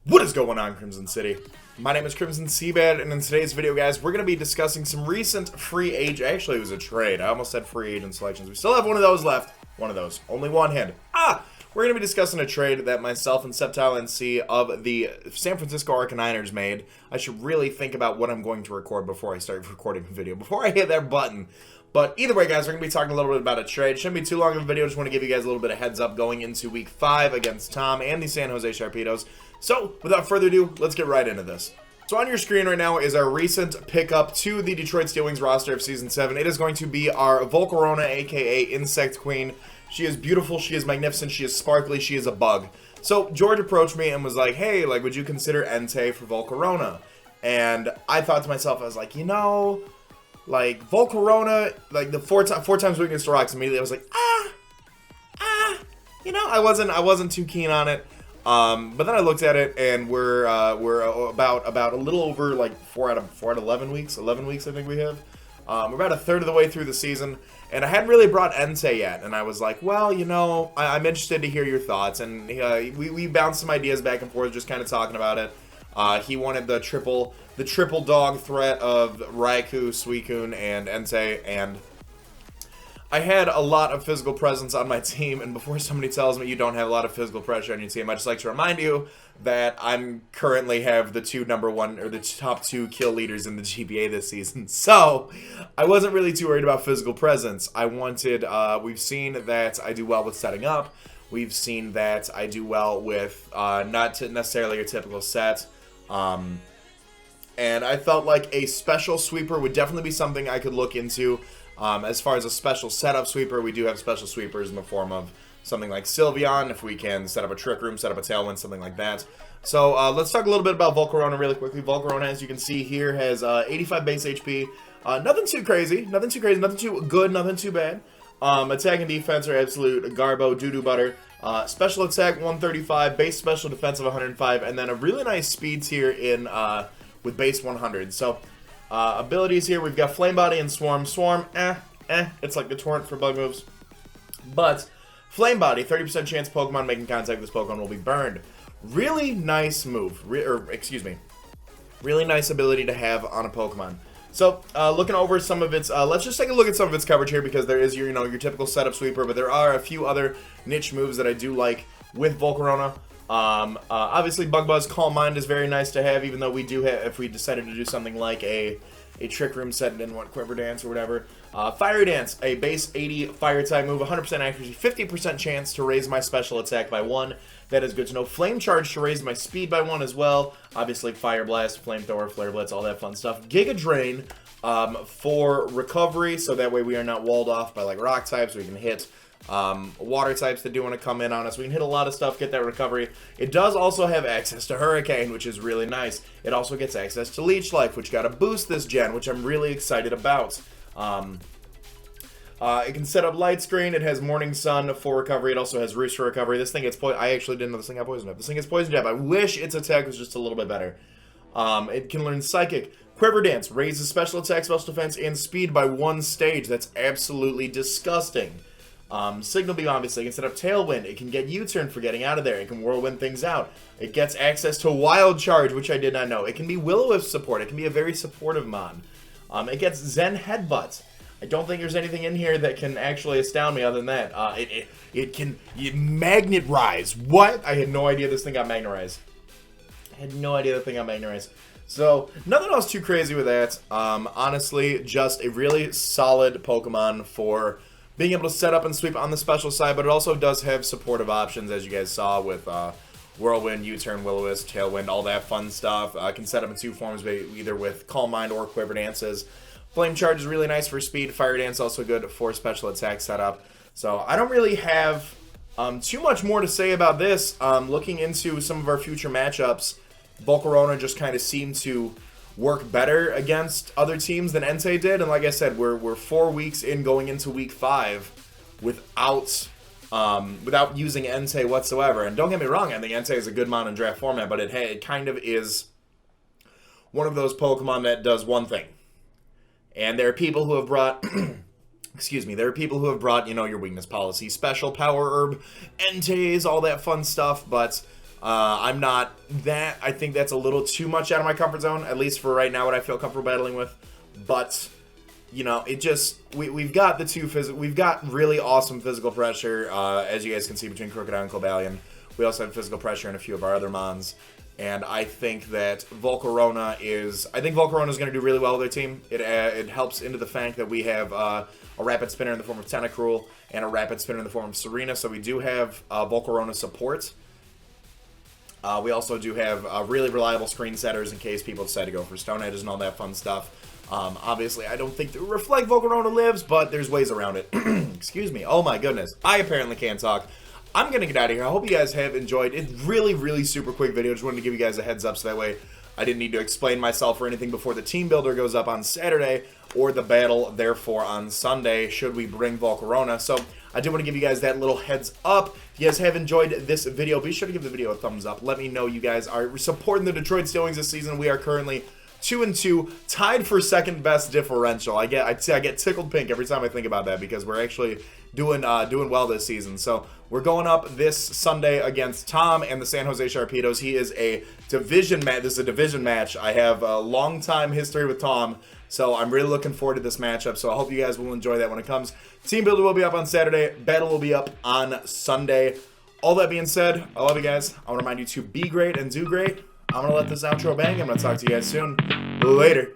What is going on, Crimson City? My name is Crimson CBAD, and in today's video, guys, we're going to be discussing some recent free agent. Actually, it was a trade. I almost said free agent selections. We still have one of those left. One of those. Only one hand. We're going to be discussing a trade that myself and Septile NC of the San Francisco 49ers made. I should really think about what I'm going to record before I start recording the video, before I hit that button. But either way, guys, we're going to be talking a little bit about a trade. Shouldn't be too long of a video. Just want to give you guys a little bit of heads up going into Week 5 against Tom and the San Jose Sharpedos. So, without further ado, let's get right into this. So on your screen right now is our recent pickup to the Detroit Steel Wings roster of Season 7. It is going to be our Volcarona, aka Insect Queen. She is beautiful, she is magnificent, she is sparkly, she is a bug. So George approached me and was like, hey, like, would you consider Entei for Volcarona? And I thought to myself, I was like, you know, like, Volcarona, like, the four times we against the Rocks, immediately I was like, you know, I wasn't too keen on it. But then I looked at it, and we're about a little over like 4 out of 11 weeks. 11 weeks, I think we have. We're about a third of the way through the season, and I hadn't really brought Entei yet. And I was like, well, you know, I'm interested to hear your thoughts. And we bounced some ideas back and forth, just kind of talking about it. He wanted the triple dog threat of Raikou, Suicune, and Entei, and I had a lot of physical presence on my team, and before somebody tells me you don't have a lot of physical pressure on your team, I just like to remind you that I'm currently have the top 2 kill leaders in the GBA this season. So I wasn't really too worried about physical presence. I wanted, we've seen that I do well with setting up. We've seen that I do well with not necessarily a typical set. And I felt like a special sweeper would definitely be something I could look into. As far as a special setup sweeper, we do have special sweepers in the form of something like Sylveon, if we can set up a Trick Room, set up a Tailwind, something like that. So let's talk a little bit about Volcarona really quickly. Volcarona, as you can see here, has 85 base HP. Nothing too crazy, nothing too good, nothing too bad. Attack and defense are absolute garbo, doo-doo butter. Special attack 135, base special defense of 105, and then a really nice speed tier in with base 100. So abilities here, we've got Flame Body and Swarm. Swarm, it's like the Torrent for bug moves. But Flame Body, 30% chance Pokemon making contact with this Pokemon will be burned. Really nice move, really nice ability to have on a Pokemon. So, looking over some of its, let's just take a look at some of its coverage here, because there is your, your typical setup sweeper, but there are a few other niche moves that I do like with Volcarona. Obviously Bug Buzz, Calm Mind is very nice to have, even though we do have, if we decided to do something like a Trick Room set and didn't want Quiver Dance or whatever. Fire Dance, a base 80 fire type move, 100% accuracy, 50% chance to raise my special attack by 1. That is good to know. Flame Charge to raise my speed by 1 as well. Obviously Fire Blast, Flamethrower, Flare Blitz, all that fun stuff. Giga Drain for recovery, so that way we are not walled off by like rock types. We can hit water types that do want to come in on us. We can hit a lot of stuff, get that recovery. It does also have access to Hurricane, which is really nice. It also gets access to Leech Life, which got a boost this gen, which I'm really excited about. It can set up Light Screen. It has Morning Sun for recovery. It also has Roost for recovery. This thing gets I actually didn't know this thing got Poison Jab. This thing gets Poison Jab. I wish its attack was just a little bit better. It can learn Psychic. Quiver Dance raises special attack, special defense, and speed by 1 stage. That's absolutely disgusting. Signal Beam, obviously, it can set up Tailwind. It can get U-Turn for getting out of there. It can Whirlwind things out. It gets access to Wild Charge, which I did not know. It can be Will-O-Wisp support. It can be a very supportive mon. It gets Zen Headbutt. I don't think there's anything in here that can actually astound me other than that. It can Magnet Rise. What? I had no idea this thing got Magnet Rise. I had no idea the thing got Magnet Rise. So, nothing else too crazy with that. Honestly, just a really solid Pokemon for being able to set up and sweep on the special side, but it also does have supportive options, as you guys saw with Whirlwind, U-Turn, Will-O-Wisp, Tailwind, all that fun stuff. Can set up in 2 forms, either with Calm Mind or Quiver Dances. Flame Charge is really nice for speed. Fire Dance also good for special attack setup. So I don't really have too much more to say about this. Looking into some of our future matchups, Volcarona just kind of seemed to work better against other teams than Entei did, and like I said, we're 4 weeks in going into week 5 without using Entei whatsoever. And don't get me wrong, I think Entei is a good mon in draft format, but it kind of is one of those Pokemon that does one thing. And there are people who have brought excuse me, there are people who have brought, your weakness policy, special power herb, Enteis, all that fun stuff, but I'm not that. I think that's a little too much out of my comfort zone, at least for right now, what I feel comfortable battling with. But, you know, it just, we've got we've got really awesome physical pressure, as you guys can see, between Crocodile and Cobalion. We also have physical pressure in a few of our other mons. And I think that Volcarona is going to do really well with their team. It helps into the fact that we have a Rapid Spinner in the form of Tentacruel and a Rapid Spinner in the form of Serena. So we do have Volcarona support. We also do have really reliable screen setters in case people decide to go for Stone Edges and all that fun stuff. Obviously, I don't think the Reflect Volcarona lives, but there's ways around it. Excuse me. Oh my goodness. I apparently can't talk. I'm going to get out of here. I hope you guys have enjoyed. It's really, really super quick video. Just wanted to give you guys a heads up so that way I didn't need to explain myself or anything before the team builder goes up on Saturday or the battle, therefore, on Sunday, should we bring Volcarona. So I did want to give you guys that little heads up. If you guys have enjoyed this video, be sure to give the video a thumbs up. Let me know you guys are supporting the Detroit Steel Wings this season. We are currently 2-2, tied for second best differential. I get tickled pink every time I think about that because we're actually doing well this season. So we're going up this Sunday against Tom and the San Jose Sharpedos. He is a division match. This is a division match. I have a long time history with Tom, so I'm really looking forward to this matchup. So I hope you guys will enjoy that when it comes. Team builder will be up on Saturday. Battle will be up on Sunday. All that being said, I love you guys. I want to remind you to be great and do great. I'm going to let this outro bang. I'm going to talk to you guys soon. Later.